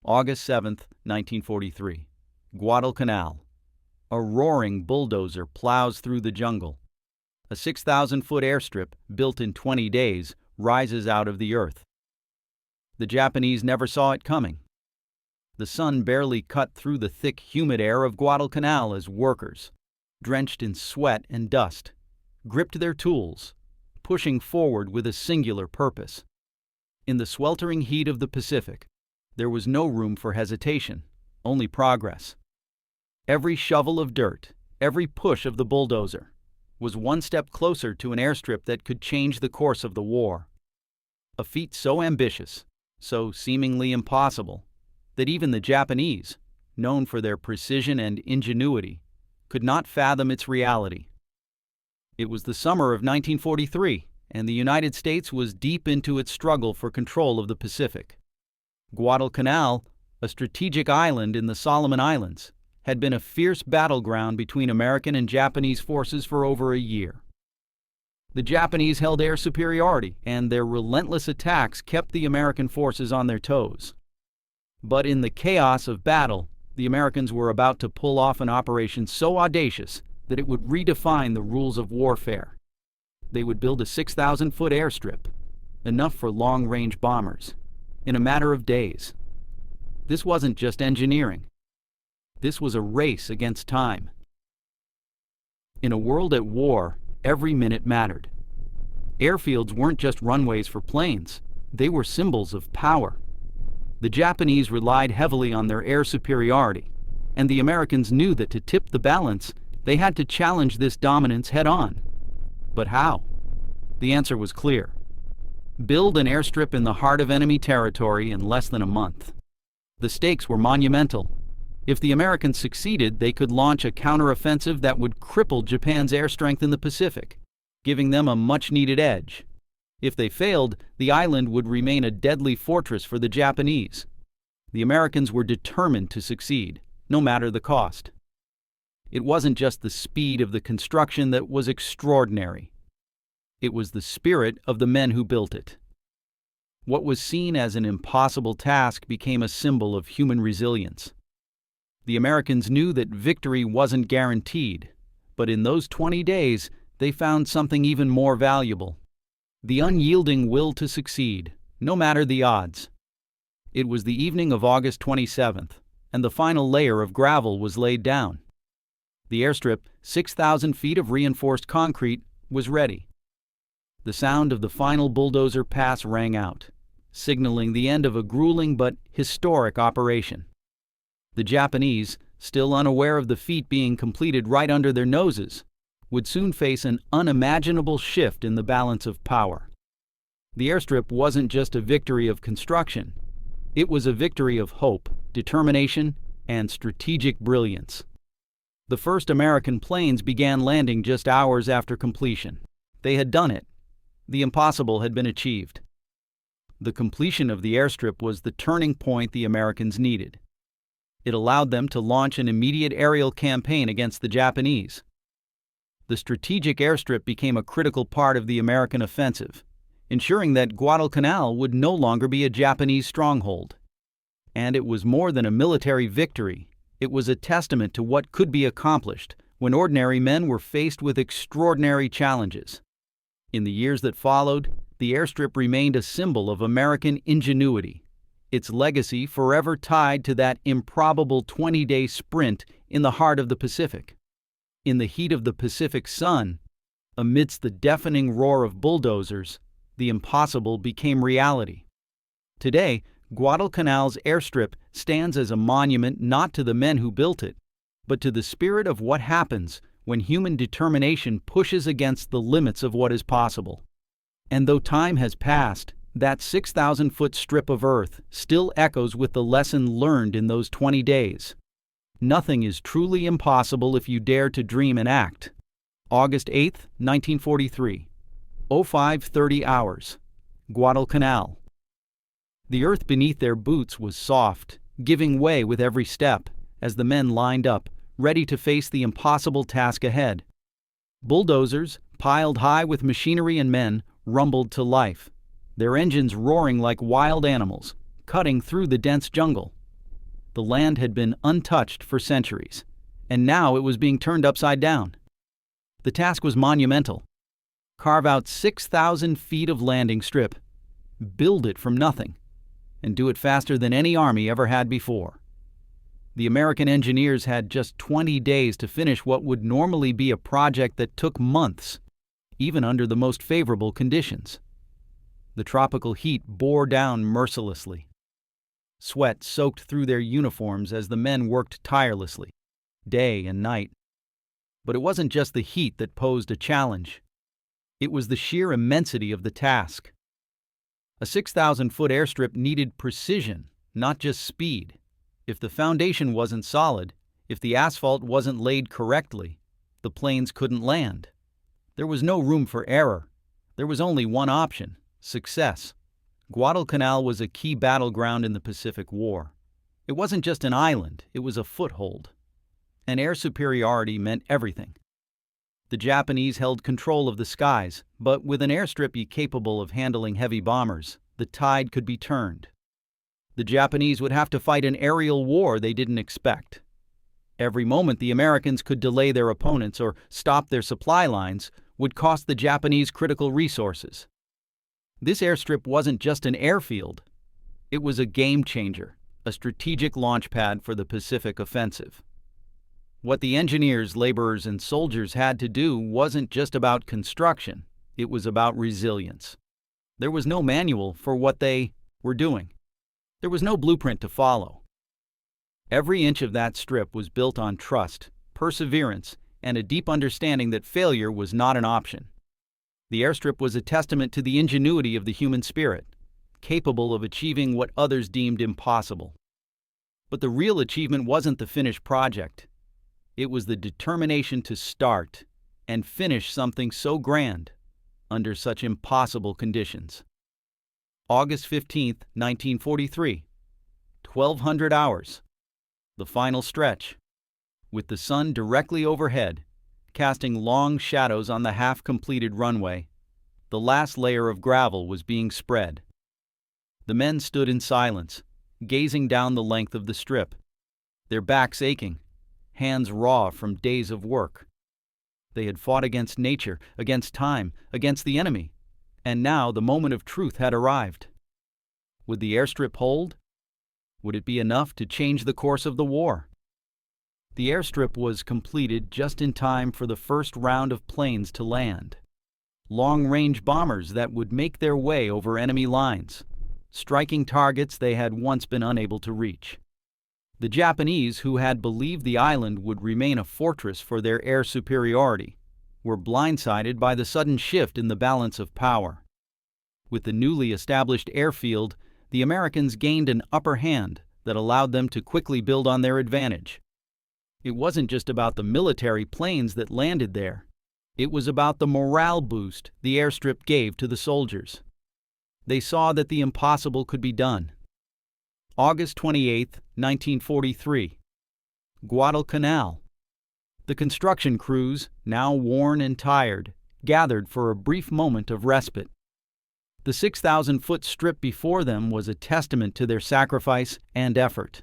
August 7, 1943. Guadalcanal. A roaring bulldozer plows through the jungle. A 6,000-foot airstrip, built in 20 days, rises out of the earth. The Japanese never saw it coming. The sun barely cut through the thick, humid air of Guadalcanal as workers, drenched in sweat and dust, gripped their tools, pushing forward with a singular purpose. In the sweltering heat of the Pacific, there was no room for hesitation, only progress. Every shovel of dirt, every push of the bulldozer, was one step closer to an airstrip that could change the course of the war. A feat so ambitious, so seemingly impossible, that even the Japanese, known for their precision and ingenuity, could not fathom its reality. It was the summer of 1943, and the United States was deep into its struggle for control of the Pacific. Guadalcanal, a strategic island in the Solomon Islands, had been a fierce battleground between American and Japanese forces for over a year. The Japanese held air superiority, and their relentless attacks kept the American forces on their toes. But in the chaos of battle, the Americans were about to pull off an operation so audacious that it would redefine the rules of warfare. They would build a 6,000-foot airstrip, enough for long-range bombers, in a matter of days. This wasn't just engineering. This was a race against time. In a world at war, every minute mattered. Airfields weren't just runways for planes, they were symbols of power. The Japanese relied heavily on their air superiority, and the Americans knew that to tip the balance, they had to challenge this dominance head-on. But how? The answer was clear. Build an airstrip in the heart of enemy territory in less than a month. The stakes were monumental. If the Americans succeeded, they could launch a counteroffensive that would cripple Japan's air strength in the Pacific, giving them a much-needed edge. If they failed, the island would remain a deadly fortress for the Japanese. The Americans were determined to succeed, no matter the cost. It wasn't just the speed of the construction that was extraordinary. It was the spirit of the men who built it. What was seen as an impossible task became a symbol of human resilience. The Americans knew that victory wasn't guaranteed, but in those 20 days, they found something even more valuable: the unyielding will to succeed, no matter the odds. It was the evening of August 27th, and the final layer of gravel was laid down. The airstrip, 6,000 feet of reinforced concrete, was ready. The sound of the final bulldozer pass rang out, signaling the end of a grueling but historic operation. The Japanese, still unaware of the feat being completed right under their noses, would soon face an unimaginable shift in the balance of power. The airstrip wasn't just a victory of construction. It was a victory of hope, determination, and strategic brilliance. The first American planes began landing just hours after completion. They had done it. The impossible had been achieved. The completion of the airstrip was the turning point the Americans needed. It allowed them to launch an immediate aerial campaign against the Japanese. The strategic airstrip became a critical part of the American offensive, ensuring that Guadalcanal would no longer be a Japanese stronghold. And it was more than a military victory. It was a testament to what could be accomplished when ordinary men were faced with extraordinary challenges. In the years that followed, the airstrip remained a symbol of American ingenuity, its legacy forever tied to that improbable 20-day sprint in the heart of the Pacific. In the heat of the Pacific sun, amidst the deafening roar of bulldozers, the impossible became reality. Today, Guadalcanal's airstrip stands as a monument not to the men who built it, but to the spirit of what happens when human determination pushes against the limits of what is possible. And though time has passed, that 6,000-foot strip of earth still echoes with the lesson learned in those 20 days. Nothing is truly impossible if you dare to dream and act. August 8, 1943. 05:30 hours. Guadalcanal. The earth beneath their boots was soft, giving way with every step, as the men lined up, ready to face the impossible task ahead. Bulldozers, piled high with machinery and men, rumbled to life, their engines roaring like wild animals, cutting through the dense jungle, The land had been untouched for centuries, and now it was being turned upside down. The task was monumental. Carve out 6,000 feet of landing strip, build it from nothing, and do it faster than any army ever had before. The American engineers had just 20 days to finish what would normally be a project that took months, even under the most favorable conditions. The tropical heat bore down mercilessly. Sweat soaked through their uniforms as the men worked tirelessly, day and night. But it wasn't just the heat that posed a challenge. It was the sheer immensity of the task. A 6,000-foot airstrip needed precision, not just speed. If the foundation wasn't solid, if the asphalt wasn't laid correctly, the planes couldn't land. There was no room for error. There was only one option: success. Guadalcanal was a key battleground in the Pacific War. It wasn't just an island, it was a foothold. And air superiority meant everything. The Japanese held control of the skies, but with an airstrip capable of handling heavy bombers, the tide could be turned. The Japanese would have to fight an aerial war they didn't expect. Every moment the Americans could delay their opponents or stop their supply lines would cost the Japanese critical resources. This airstrip wasn't just an airfield. It was a game changer, a strategic launch pad for the Pacific offensive. What the engineers, laborers, and soldiers had to do wasn't just about construction, it was about resilience. There was no manual for what they were doing. There was no blueprint to follow. Every inch of that strip was built on trust, perseverance, and a deep understanding that failure was not an option. The airstrip was a testament to the ingenuity of the human spirit, capable of achieving what others deemed impossible. But the real achievement wasn't the finished project. It was the determination to start and finish something so grand under such impossible conditions. August 15, 1943. 1,200 hours. The final stretch. With the sun directly overhead, casting long shadows on the half-completed runway, the last layer of gravel was being spread. The men stood in silence, gazing down the length of the strip, their backs aching, hands raw from days of work. They had fought against nature, against time, against the enemy, and now the moment of truth had arrived. Would the airstrip hold? Would it be enough to change the course of the war? The airstrip was completed just in time for the first round of planes to land. Long-range bombers that would make their way over enemy lines, striking targets they had once been unable to reach. The Japanese, who had believed the island would remain a fortress for their air superiority, were blindsided by the sudden shift in the balance of power. With the newly established airfield, the Americans gained an upper hand that allowed them to quickly build on their advantage. It wasn't just about the military planes that landed there. It was about the morale boost the airstrip gave to the soldiers. They saw that the impossible could be done. August 28, 1943. Guadalcanal. The construction crews, now worn and tired, gathered for a brief moment of respite. The 6,000-foot strip before them was a testament to their sacrifice and effort.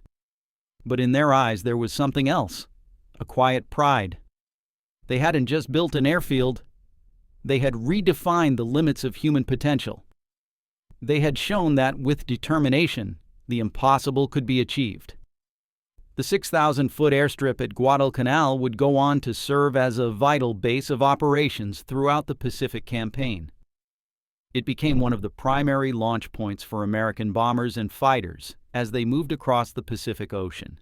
But in their eyes there was something else, a quiet pride. They hadn't just built an airfield, they had redefined the limits of human potential. They had shown that with determination, the impossible could be achieved. The 6,000-foot airstrip at Guadalcanal would go on to serve as a vital base of operations throughout the Pacific campaign. It became one of the primary launch points for American bombers and fighters as they moved across the Pacific Ocean.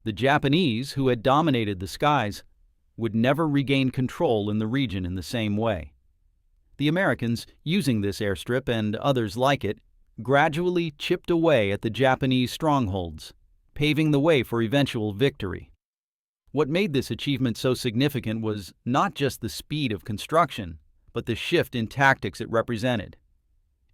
The Japanese, who had dominated the skies, would never regain control in the region in the same way. The Americans, using this airstrip and others like it, gradually chipped away at the Japanese strongholds, paving the way for eventual victory. What made this achievement so significant was not just the speed of construction, but the shift in tactics it represented.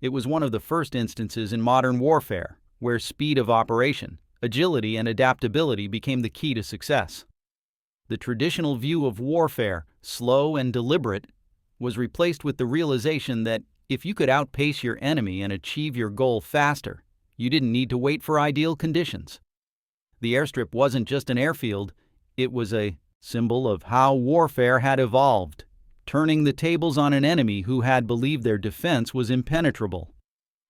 It was one of the first instances in modern warfare where speed of operation, agility, and adaptability became the key to success. The traditional view of warfare, slow and deliberate, was replaced with the realization that if you could outpace your enemy and achieve your goal faster, you didn't need to wait for ideal conditions. The airstrip wasn't just an airfield, it was a symbol of how warfare had evolved, turning the tables on an enemy who had believed their defense was impenetrable.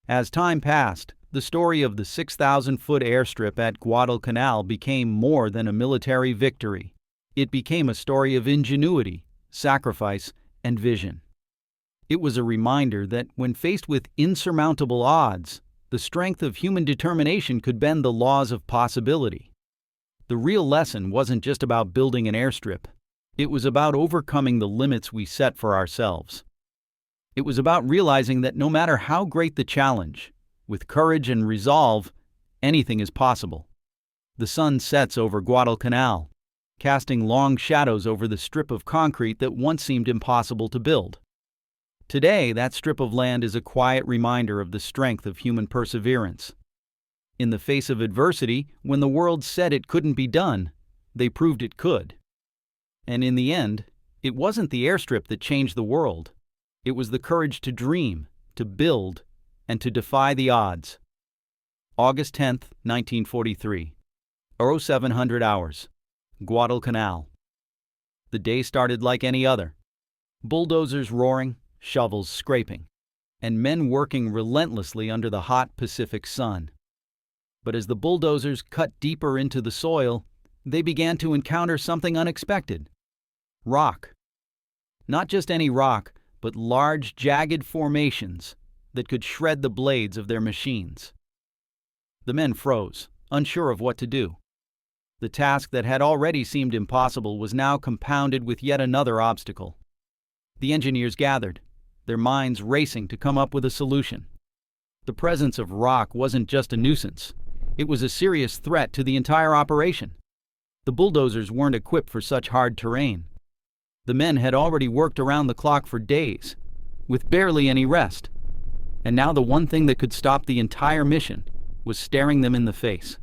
As time passed, the story of the 6,000-foot airstrip at Guadalcanal became more than a military victory. It became a story of ingenuity, sacrifice, and vision. It was a reminder that when faced with insurmountable odds, the strength of human determination could bend the laws of possibility. The real lesson wasn't just about building an airstrip. It was about overcoming the limits we set for ourselves. It was about realizing that no matter how great the challenge, with courage and resolve, anything is possible. The sun sets over Guadalcanal, casting long shadows over the strip of concrete that once seemed impossible to build. Today, that strip of land is a quiet reminder of the strength of human perseverance. In the face of adversity, when the world said it couldn't be done, they proved it could. And in the end, it wasn't the airstrip that changed the world. It was the courage to dream, to build, and to defy the odds. August 10, 1943. 0700 hours. Guadalcanal. The day started like any other. Bulldozers roaring, shovels scraping, and men working relentlessly under the hot Pacific sun. But as the bulldozers cut deeper into the soil, they began to encounter something unexpected. Rock. Not just any rock, but large, jagged formations that could shred the blades of their machines. The men froze, unsure of what to do. The task that had already seemed impossible was now compounded with yet another obstacle. The engineers gathered, their minds racing to come up with a solution. The presence of rock wasn't just a nuisance. It was a serious threat to the entire operation. The bulldozers weren't equipped for such hard terrain. The men had already worked around the clock for days, with barely any rest. And now the one thing that could stop the entire mission was staring them in the face.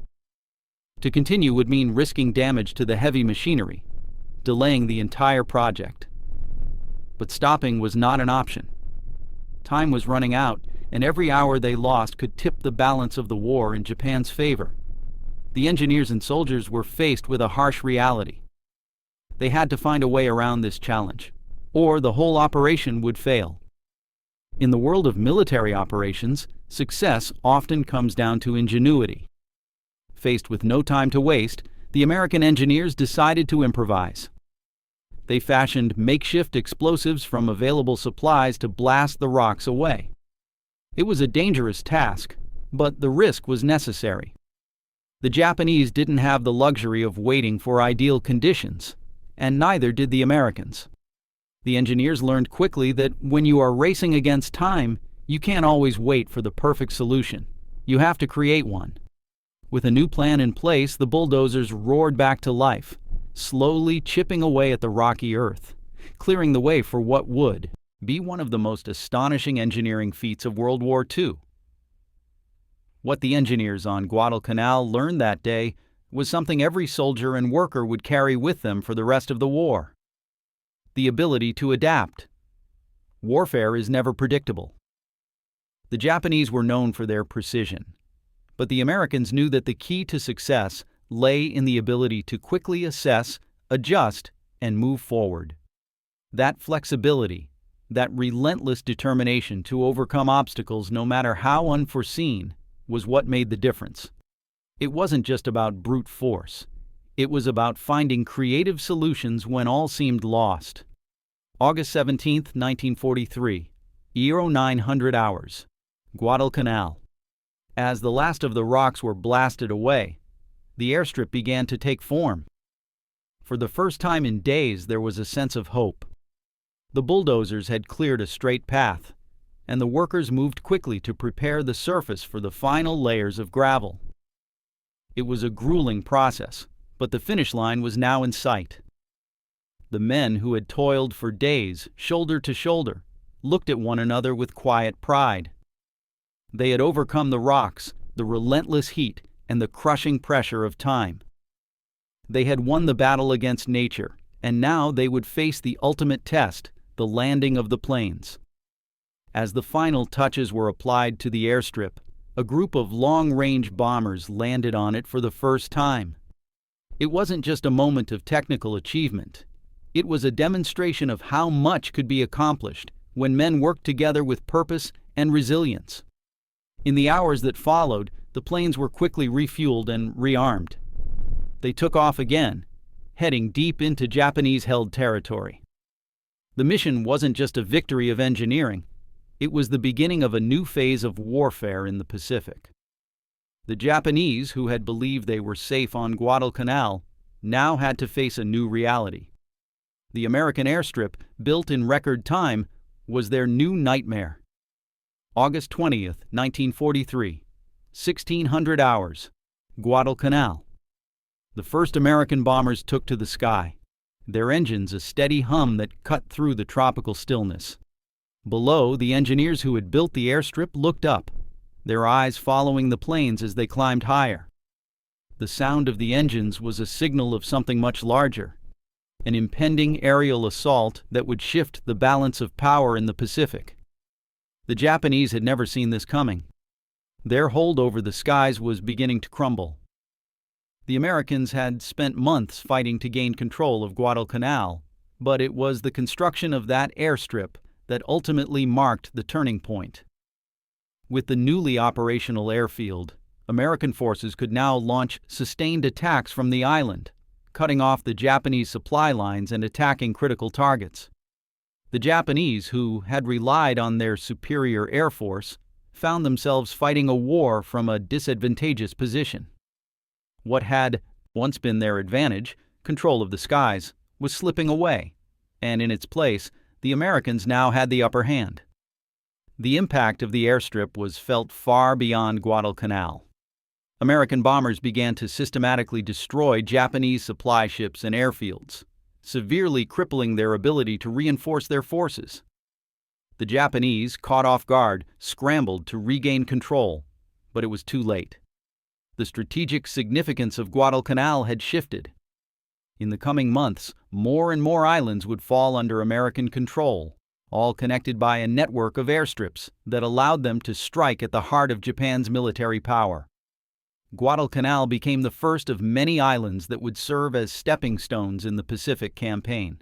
To continue would mean risking damage to the heavy machinery, delaying the entire project. But stopping was not an option. Time was running out, and every hour they lost could tip the balance of the war in Japan's favor. The engineers and soldiers were faced with a harsh reality. They had to find a way around this challenge, or the whole operation would fail. In the world of military operations, success often comes down to ingenuity. Faced with no time to waste, the American engineers decided to improvise. They fashioned makeshift explosives from available supplies to blast the rocks away. It was a dangerous task, but the risk was necessary. The Japanese didn't have the luxury of waiting for ideal conditions, and neither did the Americans. The engineers learned quickly that when you are racing against time, you can't always wait for the perfect solution. You have to create one. With a new plan in place, the bulldozers roared back to life, slowly chipping away at the rocky earth, clearing the way for what would be one of the most astonishing engineering feats of World War II. What the engineers on Guadalcanal learned that day was something every soldier and worker would carry with them for the rest of the war. The ability to adapt. Warfare is never predictable. The Japanese were known for their precision, but the Americans knew that the key to success lay in the ability to quickly assess, adjust, and move forward. That flexibility, that relentless determination to overcome obstacles no matter how unforeseen, was what made the difference. It wasn't just about brute force. It was about finding creative solutions when all seemed lost. August 17, 1943, 0900 hours. Guadalcanal. As the last of the rocks were blasted away, the airstrip began to take form. For the first time in days, there was a sense of hope. The bulldozers had cleared a straight path, and the workers moved quickly to prepare the surface for the final layers of gravel. It was a grueling process, but the finish line was now in sight. The men who had toiled for days, shoulder to shoulder, looked at one another with quiet pride. They had overcome the rocks, the relentless heat, and the crushing pressure of time. They had won the battle against nature, and now they would face the ultimate test, the landing of the planes. As the final touches were applied to the airstrip, a group of long-range bombers landed on it for the first time. It wasn't just a moment of technical achievement. It was a demonstration of how much could be accomplished when men worked together with purpose and resilience. In the hours that followed, the planes were quickly refueled and rearmed. They took off again, heading deep into Japanese-held territory. The mission wasn't just a victory of engineering, it was the beginning of a new phase of warfare in the Pacific. The Japanese, who had believed they were safe on Guadalcanal, now had to face a new reality. The American airstrip, built in record time, was their new nightmare. August 20th, 1943, 1600 hours, Guadalcanal. The first American bombers took to the sky, their engines a steady hum that cut through the tropical stillness. Below, the engineers who had built the airstrip looked up, their eyes following the planes as they climbed higher. The sound of the engines was a signal of something much larger, an impending aerial assault that would shift the balance of power in the Pacific. The Japanese had never seen this coming. Their hold over the skies was beginning to crumble. The Americans had spent months fighting to gain control of Guadalcanal, but it was the construction of that airstrip that ultimately marked the turning point. With the newly operational airfield, American forces could now launch sustained attacks from the island, cutting off the Japanese supply lines and attacking critical targets. The Japanese, who had relied on their superior air force, found themselves fighting a war from a disadvantageous position. What had once been their advantage, control of the skies, was slipping away, and in its place, the Americans now had the upper hand. The impact of the airstrip was felt far beyond Guadalcanal. American bombers began to systematically destroy Japanese supply ships and airfields, severely crippling their ability to reinforce their forces. The Japanese, caught off guard, scrambled to regain control, but it was too late. The strategic significance of Guadalcanal had shifted. In the coming months, more and more islands would fall under American control, all connected by a network of airstrips that allowed them to strike at the heart of Japan's military power. Guadalcanal became the first of many islands that would serve as stepping stones in the Pacific campaign.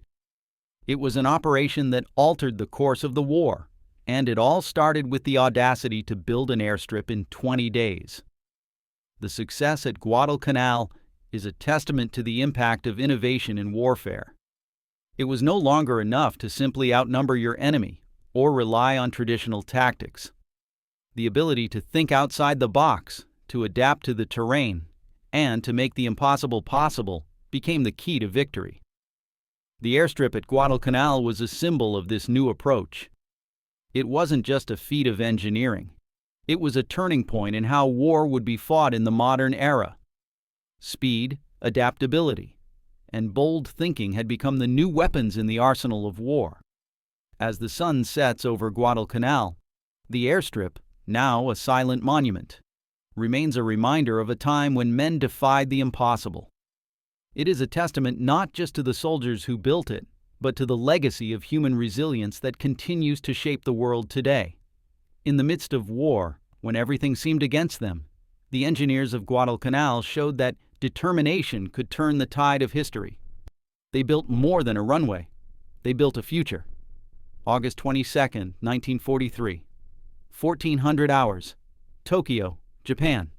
It was an operation that altered the course of the war, and it all started with the audacity to build an airstrip in 20 days. The success at Guadalcanal is a testament to the impact of innovation in warfare. It was no longer enough to simply outnumber your enemy or rely on traditional tactics. The ability to think outside the box, to adapt to the terrain, and to make the impossible possible became the key to victory. The airstrip at Guadalcanal was a symbol of this new approach. It wasn't just a feat of engineering. It was a turning point in how war would be fought in the modern era. Speed, adaptability, and bold thinking had become the new weapons in the arsenal of war. As the sun sets over Guadalcanal, the airstrip, now a silent monument, remains a reminder of a time when men defied the impossible. It is a testament not just to the soldiers who built it, but to the legacy of human resilience that continues to shape the world today. In the midst of war, when everything seemed against them, the engineers of Guadalcanal showed that determination could turn the tide of history. They built more than a runway. They built a future. August 22nd, 1943. 1400 hours. Tokyo, Japan.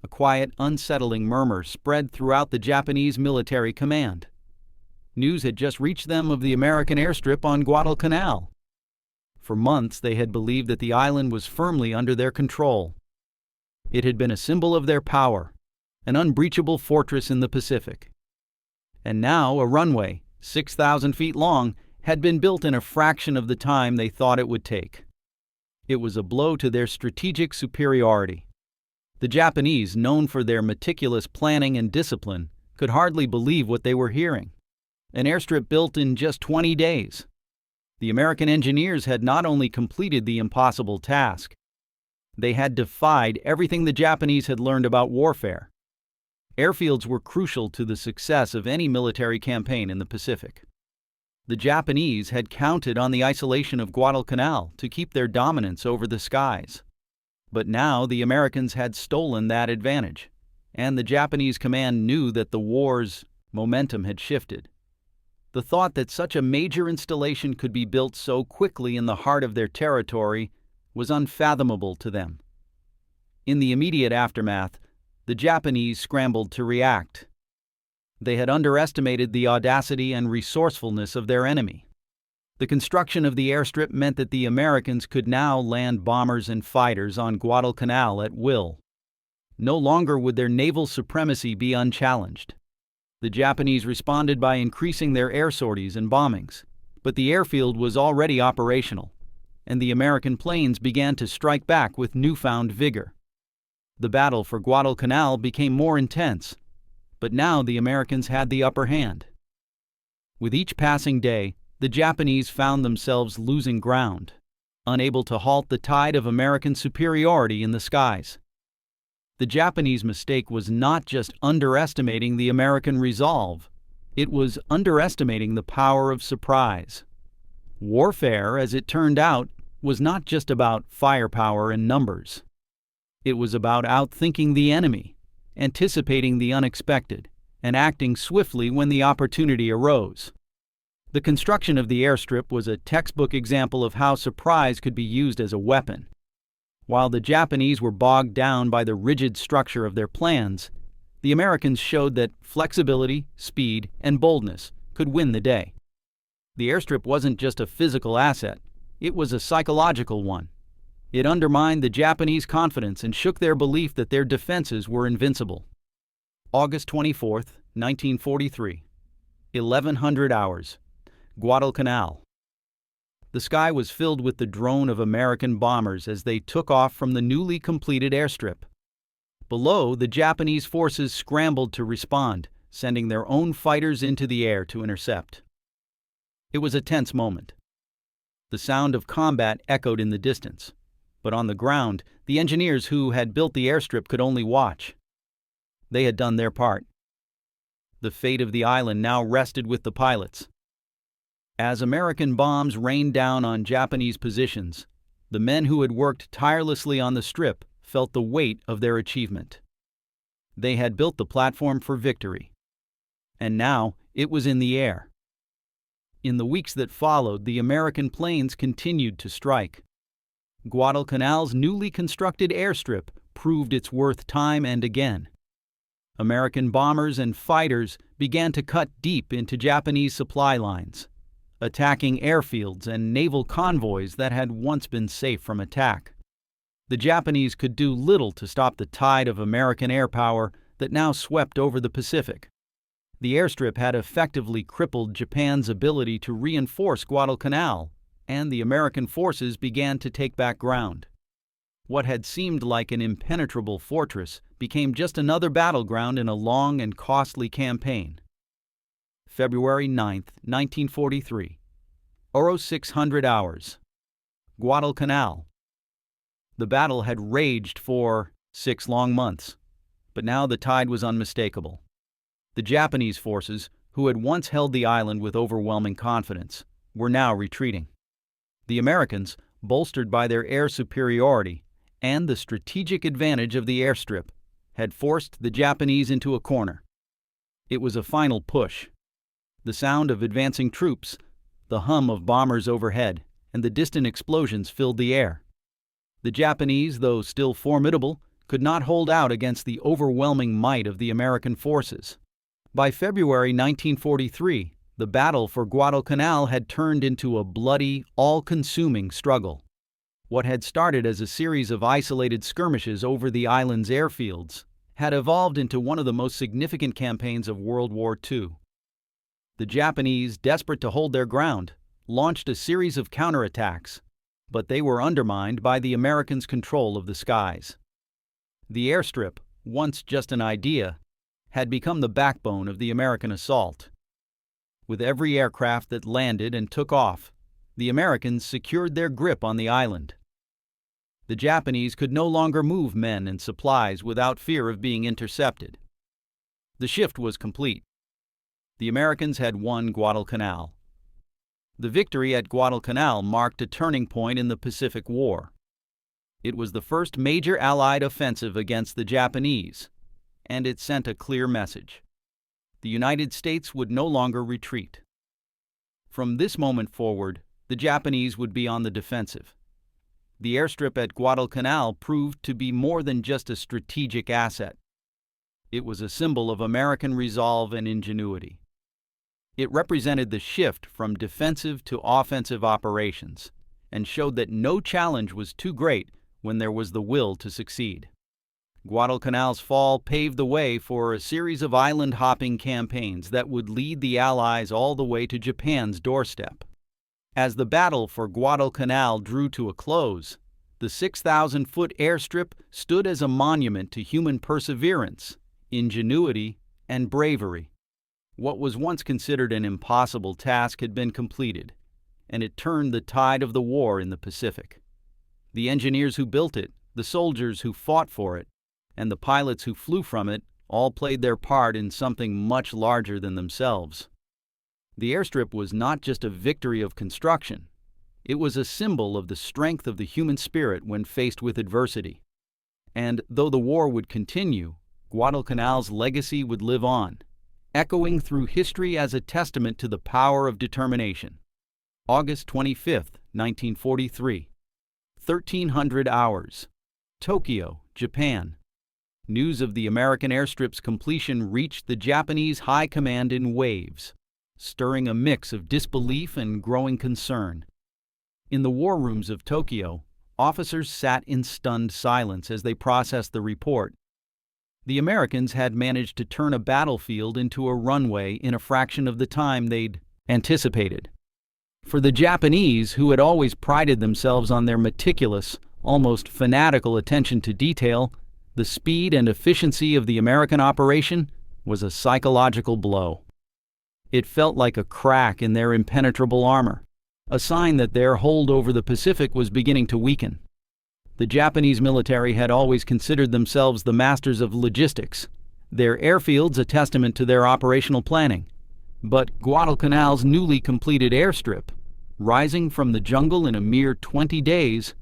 A quiet, unsettling murmur spread throughout the Japanese military command. News had just reached them of the American airstrip on Guadalcanal. For months they had believed that the island was firmly under their control. It had been a symbol of their power, an unbreachable fortress in the Pacific. And now a runway, 6,000 feet long, had been built in a fraction of the time they thought it would take. It was a blow to their strategic superiority. The Japanese, known for their meticulous planning and discipline, could hardly believe what they were hearing. An airstrip built in just 20 days. The American engineers had not only completed the impossible task, they had defied everything the Japanese had learned about warfare. Airfields were crucial to the success of any military campaign in the Pacific. The Japanese had counted on the isolation of Guadalcanal to keep their dominance over the skies. But now the Americans had stolen that advantage, and the Japanese command knew that the war's momentum had shifted. The thought that such a major installation could be built so quickly in the heart of their territory was unfathomable to them. In the immediate aftermath, the Japanese scrambled to react. They had underestimated the audacity and resourcefulness of their enemy. The construction of the airstrip meant that the Americans could now land bombers and fighters on Guadalcanal at will. No longer would their naval supremacy be unchallenged. The Japanese responded by increasing their air sorties and bombings, but the airfield was already operational, and the American planes began to strike back with newfound vigor. The battle for Guadalcanal became more intense, but now the Americans had the upper hand. With each passing day, the Japanese found themselves losing ground, unable to halt the tide of American superiority in the skies. The Japanese mistake was not just underestimating the American resolve, it was underestimating the power of surprise. Warfare, as it turned out, was not just about firepower and numbers. It was about outthinking the enemy, anticipating the unexpected, and acting swiftly when the opportunity arose. The construction of the airstrip was a textbook example of how surprise could be used as a weapon. While the Japanese were bogged down by the rigid structure of their plans, the Americans showed that flexibility, speed, and boldness could win the day. The airstrip wasn't just a physical asset, it was a psychological one. It undermined the Japanese confidence and shook their belief that their defenses were invincible. August 24, 1943, 1100 hours. Guadalcanal. The sky was filled with the drone of American bombers as they took off from the newly completed airstrip. Below, the Japanese forces scrambled to respond, sending their own fighters into the air to intercept. It was a tense moment. The sound of combat echoed in the distance, but on the ground, the engineers who had built the airstrip could only watch. They had done their part. The fate of the island now rested with the pilots. As American bombs rained down on Japanese positions, the men who had worked tirelessly on the strip felt the weight of their achievement. They had built the platform for victory, and now it was in the air. In the weeks that followed, the American planes continued to strike. Guadalcanal's newly constructed airstrip proved its worth time and again. American bombers and fighters began to cut deep into Japanese supply lines, attacking airfields and naval convoys that had once been safe from attack. The Japanese could do little to stop the tide of American air power that now swept over the Pacific. The airstrip had effectively crippled Japan's ability to reinforce Guadalcanal, and the American forces began to take back ground. What had seemed like an impenetrable fortress became just another battleground in a long and costly campaign. February 9, 1943. 0600 hours. Guadalcanal. The battle had raged for 6 long months, but now the tide was unmistakable. The Japanese forces, who had once held the island with overwhelming confidence, were now retreating. The Americans, bolstered by their air superiority and the strategic advantage of the airstrip, had forced the Japanese into a corner. It was a final push. The sound of advancing troops, the hum of bombers overhead, and the distant explosions filled the air. The Japanese, though still formidable, could not hold out against the overwhelming might of the American forces. By February 1943, the battle for Guadalcanal had turned into a bloody, all-consuming struggle. What had started as a series of isolated skirmishes over the island's airfields had evolved into one of the most significant campaigns of World War II. The Japanese, desperate to hold their ground, launched a series of counterattacks, but they were undermined by the Americans' control of the skies. The airstrip, once just an idea, had become the backbone of the American assault. With every aircraft that landed and took off, the Americans secured their grip on the island. The Japanese could no longer move men and supplies without fear of being intercepted. The shift was complete. The Americans had won Guadalcanal. The victory at Guadalcanal marked a turning point in the Pacific War. It was the first major Allied offensive against the Japanese, and it sent a clear message. The United States would no longer retreat. From this moment forward, the Japanese would be on the defensive. The airstrip at Guadalcanal proved to be more than just a strategic asset. It was a symbol of American resolve and ingenuity. It represented the shift from defensive to offensive operations and showed that no challenge was too great when there was the will to succeed. Guadalcanal's fall paved the way for a series of island-hopping campaigns that would lead the Allies all the way to Japan's doorstep. As the battle for Guadalcanal drew to a close, the 6,000-foot airstrip stood as a monument to human perseverance, ingenuity, and bravery. What was once considered an impossible task had been completed, and it turned the tide of the war in the Pacific. The engineers who built it, the soldiers who fought for it, and the pilots who flew from it all played their part in something much larger than themselves. The airstrip was not just a victory of construction. It was a symbol of the strength of the human spirit when faced with adversity. And though the war would continue, Guadalcanal's legacy would live on, echoing through history as a testament to the power of determination. August 25, 1943. 1300 hours. Tokyo, Japan. News of the American airstrip's completion reached the Japanese High Command in waves, stirring a mix of disbelief and growing concern. In the war rooms of Tokyo, officers sat in stunned silence as they processed the report. The Americans had managed to turn a battlefield into a runway in a fraction of the time they'd anticipated. For the Japanese, who had always prided themselves on their meticulous, almost fanatical attention to detail, the speed and efficiency of the American operation was a psychological blow. It felt like a crack in their impenetrable armor, a sign that their hold over the Pacific was beginning to weaken. The Japanese military had always considered themselves the masters of logistics, their airfields a testament to their operational planning. But Guadalcanal's newly completed airstrip, rising from the jungle in a mere 20 days,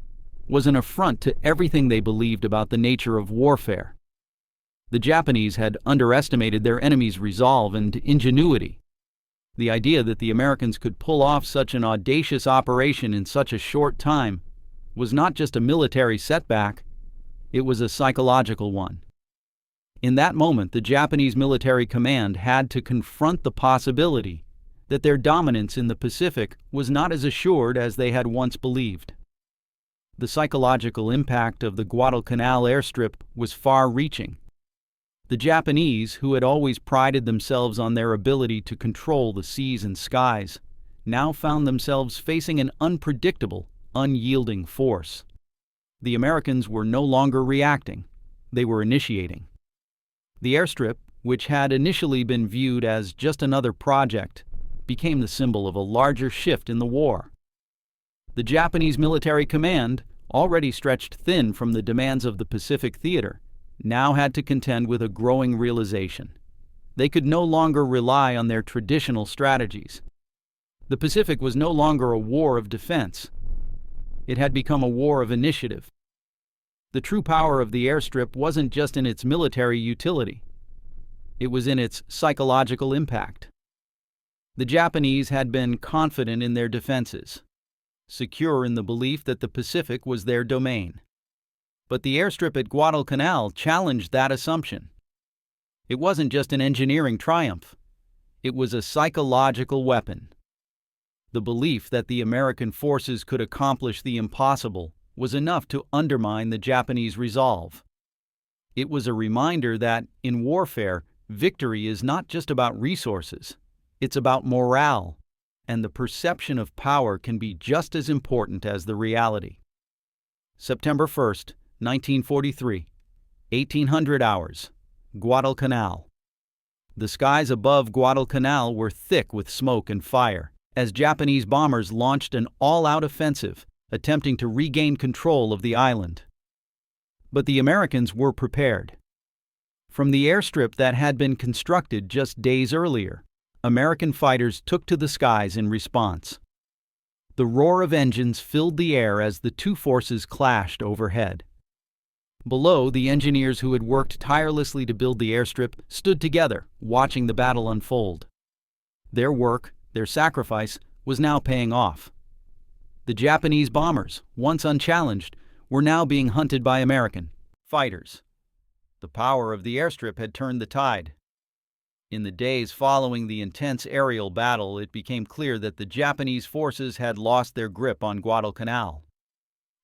was an affront to everything they believed about the nature of warfare. The Japanese had underestimated their enemy's resolve and ingenuity. The idea that the Americans could pull off such an audacious operation in such a short time was not just a military setback, it was a psychological one. In that moment, the Japanese military command had to confront the possibility that their dominance in the Pacific was not as assured as they had once believed. The psychological impact of the Guadalcanal airstrip was far-reaching. The Japanese, who had always prided themselves on their ability to control the seas and skies, now found themselves facing an unpredictable, unyielding force. The Americans were no longer reacting, they were initiating. The airstrip, which had initially been viewed as just another project, became the symbol of a larger shift in the war. The Japanese military command, already stretched thin from the demands of the Pacific theater, now had to contend with a growing realization. They could no longer rely on their traditional strategies. The Pacific was no longer a war of defense. It had become a war of initiative. The true power of the airstrip wasn't just in its military utility. It was in its psychological impact. The Japanese had been confident in their defenses, secure in the belief that the Pacific was their domain. But the airstrip at Guadalcanal challenged that assumption. It wasn't just an engineering triumph. It was a psychological weapon. The belief that the American forces could accomplish the impossible was enough to undermine the Japanese resolve. It was a reminder that, in warfare, victory is not just about resources. It's about morale, and the perception of power can be just as important as the reality. September 1st, 1943, 1800 hours, Guadalcanal. The skies above Guadalcanal were thick with smoke and fire as Japanese bombers launched an all-out offensive, attempting to regain control of the island. But the Americans were prepared. From the airstrip that had been constructed just days earlier, American fighters took to the skies in response. The roar of engines filled the air as the two forces clashed overhead. Below, the engineers who had worked tirelessly to build the airstrip stood together, watching the battle unfold. Their work, their sacrifice, was now paying off. The Japanese bombers, once unchallenged, were now being hunted by American fighters. The power of the airstrip had turned the tide. In the days following the intense aerial battle, it became clear that the Japanese forces had lost their grip on Guadalcanal.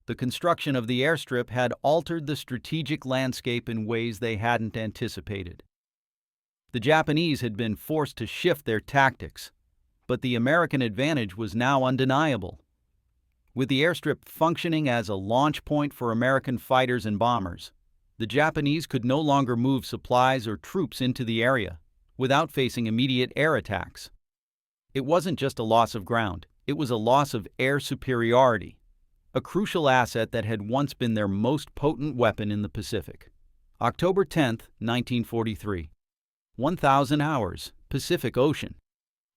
The construction of the airstrip had altered the strategic landscape in ways they hadn't anticipated. The Japanese had been forced to shift their tactics, but the American advantage was now undeniable. With the airstrip functioning as a launch point for American fighters and bombers, the Japanese could no longer move supplies or troops into the area without facing immediate air attacks. It wasn't just a loss of ground, it was a loss of air superiority, a crucial asset that had once been their most potent weapon in the Pacific. October 10, 1943. 1,000 hours, Pacific Ocean.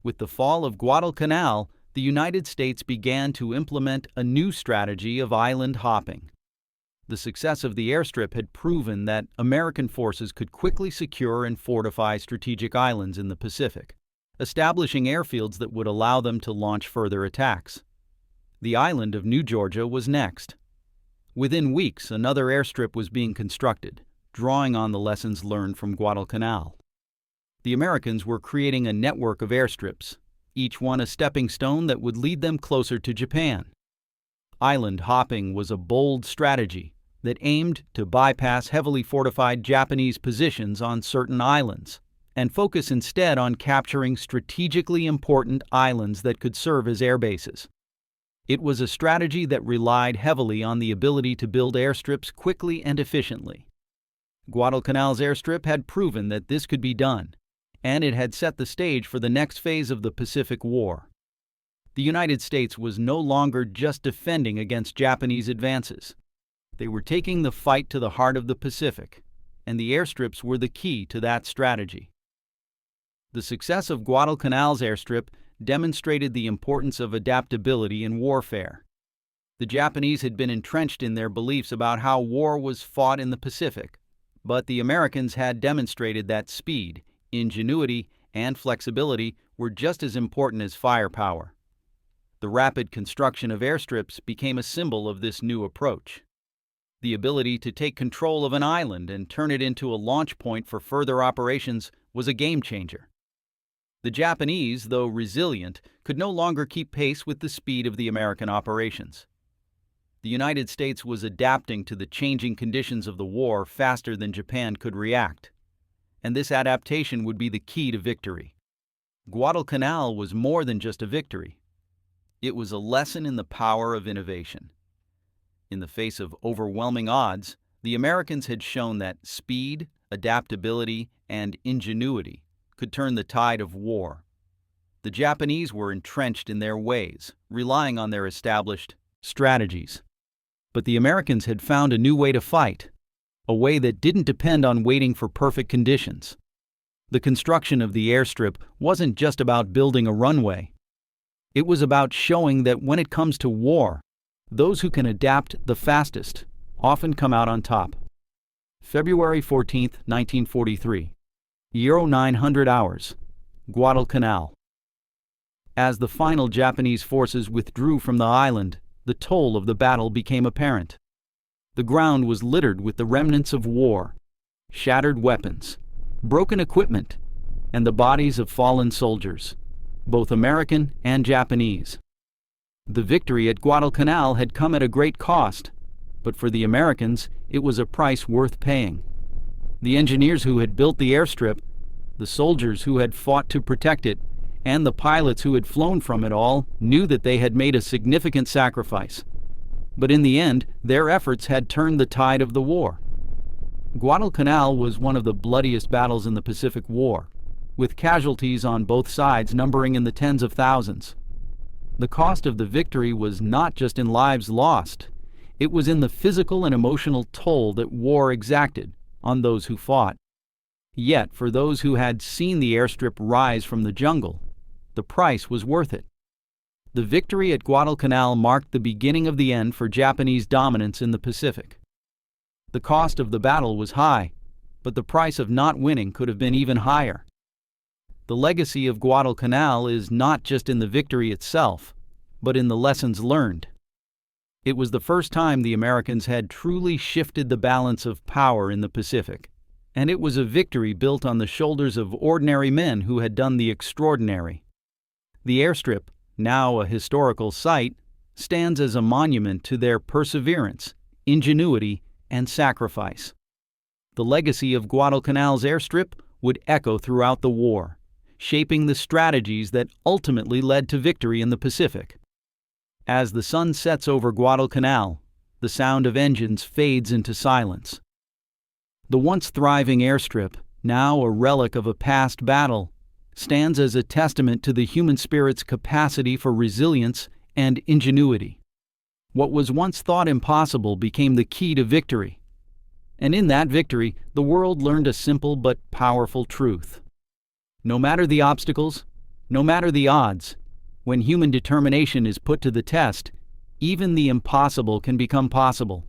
With the fall of Guadalcanal, the United States began to implement a new strategy of island hopping. The success of the airstrip had proven that American forces could quickly secure and fortify strategic islands in the Pacific, establishing airfields that would allow them to launch further attacks. The island of New Georgia was next. Within weeks, another airstrip was being constructed, drawing on the lessons learned from Guadalcanal. The Americans were creating a network of airstrips, each one a stepping stone that would lead them closer to Japan. Island hopping was a bold strategy that aimed to bypass heavily fortified Japanese positions on certain islands and focus instead on capturing strategically important islands that could serve as air bases. It was a strategy that relied heavily on the ability to build airstrips quickly and efficiently. Guadalcanal's airstrip had proven that this could be done, and it had set the stage for the next phase of the Pacific War. The United States was no longer just defending against Japanese advances. They were taking the fight to the heart of the Pacific, and the airstrips were the key to that strategy. The success of Guadalcanal's airstrip demonstrated the importance of adaptability in warfare. The Japanese had been entrenched in their beliefs about how war was fought in the Pacific, but the Americans had demonstrated that speed, ingenuity, and flexibility were just as important as firepower. The rapid construction of airstrips became a symbol of this new approach. The ability to take control of an island and turn it into a launch point for further operations was a game-changer. The Japanese, though resilient, could no longer keep pace with the speed of the American operations. The United States was adapting to the changing conditions of the war faster than Japan could react, and this adaptation would be the key to victory. Guadalcanal was more than just a victory. It was a lesson in the power of innovation. In the face of overwhelming odds, the Americans had shown that speed, adaptability, and ingenuity could turn the tide of war. The Japanese were entrenched in their ways, relying on their established strategies. But the Americans had found a new way to fight, a way that didn't depend on waiting for perfect conditions. The construction of the airstrip wasn't just about building a runway. It was about showing that when it comes to war, those who can adapt the fastest often come out on top. February 14, 1943. 900 hours. Guadalcanal. As the final Japanese forces withdrew from the island, the toll of the battle became apparent. The ground was littered with the remnants of war, shattered weapons, broken equipment, and the bodies of fallen soldiers, both American and Japanese. The victory at Guadalcanal had come at a great cost, but for the Americans, it was a price worth paying. The engineers who had built the airstrip, the soldiers who had fought to protect it, and the pilots who had flown from it all knew that they had made a significant sacrifice. But in the end, their efforts had turned the tide of the war. Guadalcanal was one of the bloodiest battles in the Pacific War, with casualties on both sides numbering in the tens of thousands. The cost of the victory was not just in lives lost, it was in the physical and emotional toll that war exacted on those who fought. Yet, for those who had seen the airstrip rise from the jungle, the price was worth it. The victory at Guadalcanal marked the beginning of the end for Japanese dominance in the Pacific. The cost of the battle was high, but the price of not winning could have been even higher. The legacy of Guadalcanal is not just in the victory itself, but in the lessons learned. It was the first time the Americans had truly shifted the balance of power in the Pacific, and it was a victory built on the shoulders of ordinary men who had done the extraordinary. The airstrip, now a historical site, stands as a monument to their perseverance, ingenuity, and sacrifice. The legacy of Guadalcanal's airstrip would echo throughout the war, shaping the strategies that ultimately led to victory in the Pacific. As the sun sets over Guadalcanal, the sound of engines fades into silence. The once thriving airstrip, now a relic of a past battle, stands as a testament to the human spirit's capacity for resilience and ingenuity. What was once thought impossible became the key to victory. And in that victory, the world learned a simple but powerful truth. No matter the obstacles, no matter the odds, when human determination is put to the test, even the impossible can become possible.